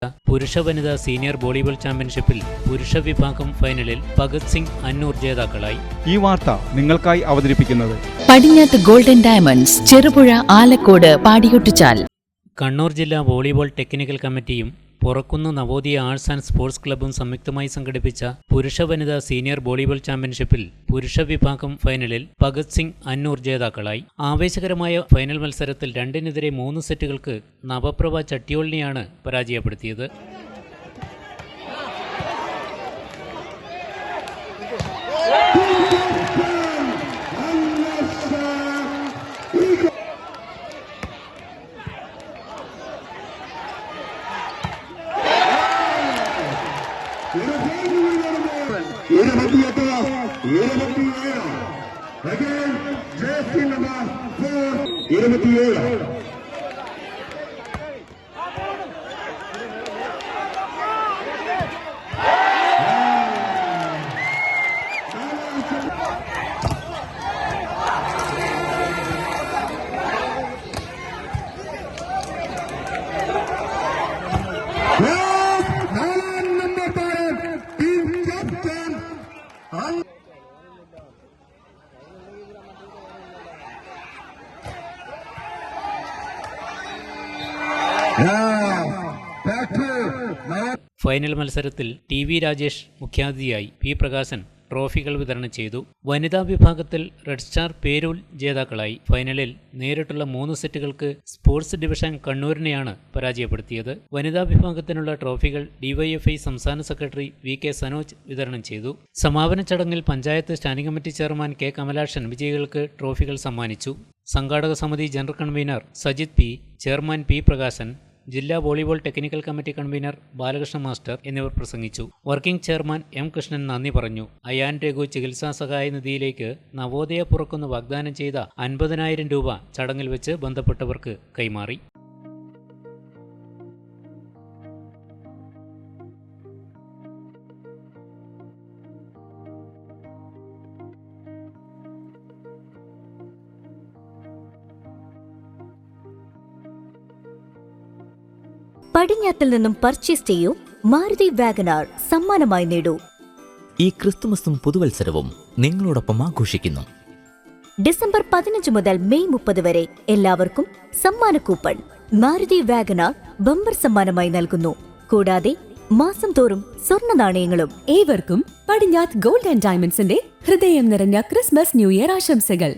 പുരുഷ വനിതാ senior volleyball ചാമ്പ്യൻഷിപ്പിൽ പുരുഷ വിഭാഗം ഫൈനലിൽ ഭഗത് സിംഗ് അന്നൂർ ജേതാക്കളായി. ഈ വാർത്ത നിങ്ങൾക്കായി അവതരിപ്പിക്കുന്നത് പടിഞ്ഞാത്ത് ഗോൾഡൻ ഡയമണ്ട്സ്, ചെറുപുഴ, ആലക്കോട്, പാടിയൊട്ടിച്ചാൽ. കണ്ണൂർ ജില്ലാ വോളിബോൾ ടെക്നിക്കൽ കമ്മിറ്റിയും Purakkunnu Navodaya arts and sports ക്ലബ്ബും സംയുക്തമായി സംഘടിപ്പിച്ച പുരുഷ വനിതാ സീനിയർ വോളിബോൾ ചാമ്പ്യൻഷിപ്പിൽ പുരുഷ വിഭാഗം ഫൈനലിൽ ഭഗത് സിംഗ് അന്നൂർ ജേതാക്കളായി. ആവേശകരമായ ഫൈനൽ മത്സരത്തിൽ 2-നെതിരെ 3 സെറ്റുകൾക്ക് നവപ്രഭ ചട്ടിയോളിനെയാണ് പരാജയപ്പെടുത്തിയത്. ഫൈനൽ മത്സരത്തിൽ ടി.വി. രാജേഷ് മുഖ്യാതിഥിയായി, പി. പ്രകാശൻ ട്രോഫികൾ വിതരണം ചെയ്തു. വനിതാ വിഭാഗത്തിൽ റെഡ് സ്റ്റാർ പേരൂൽ ജേതാക്കളായി. ഫൈനലിൽ നേരിട്ടുള്ള 3 സെറ്റുകൾക്ക് സ്പോർട്സ് ഡിവിഷൻ കണ്ണൂരിനെയാണ് പരാജയപ്പെടുത്തിയത്. വനിതാ വിഭാഗത്തിനുള്ള ട്രോഫികൾ ഡിവൈഎഫ്ഐ സംസ്ഥാന സെക്രട്ടറി വി.കെ. സനോജ് വിതരണം ചെയ്തു. സമാപന ചടങ്ങിൽ panchayat standing committee chairman K. Kamalakshan വിജയികൾക്ക് ട്രോഫികൾ സമ്മാനിച്ചു. സംഘാടക സമിതി general convener Sajith P, chairman P. Prakashan, ജില്ലാ volleyball technical committee convener Balakrishna master എന്നിവർ പ്രസംഗിച്ചു. Working chairman M. കൃഷ്ണൻ നന്ദി പറഞ്ഞു. അയാൻ രഘു ചികിത്സാ സഹായ നിധിയിലേക്ക് നവോദയ പുറക്കുന്ന് വാഗ്ദാനം ചെയ്ത 50,000 രൂപ ചടങ്ങിൽ വെച്ച് ബന്ധപ്പെട്ടവർക്ക് കൈമാറി. പടിഞ്ഞാത്തിൽ നിന്നും പർച്ചേസ് ചെയ്യൂ. മാരുതി വാഗനാർ സമ്മാനമായി നേടൂ. ഈ ക്രിസ്തുമസും പുതുവത്സരവും നിങ്ങളോടൊപ്പം ആഘോഷിക്കുന്നു. ഡിസംബർ 15 മുതൽ മെയ് 30 വരെ എല്ലാവർക്കും സമ്മാന കൂപ്പൺ മാരുതി വാഗനാർ ബമ്പർ സമ്മാനമായി നൽകുന്നു. കൂടാതെ മാസം തോറും സ്വർണ്ണ നാണയങ്ങളും. ഏവർക്കും പടിഞ്ഞാത്ത് ഗോൾഡ് ആൻഡ് ഡയമണ്ട്സിന്റെ ഹൃദയം നിറഞ്ഞ ക്രിസ്മസ് ന്യൂ ഇയർ ആശംസകൾ.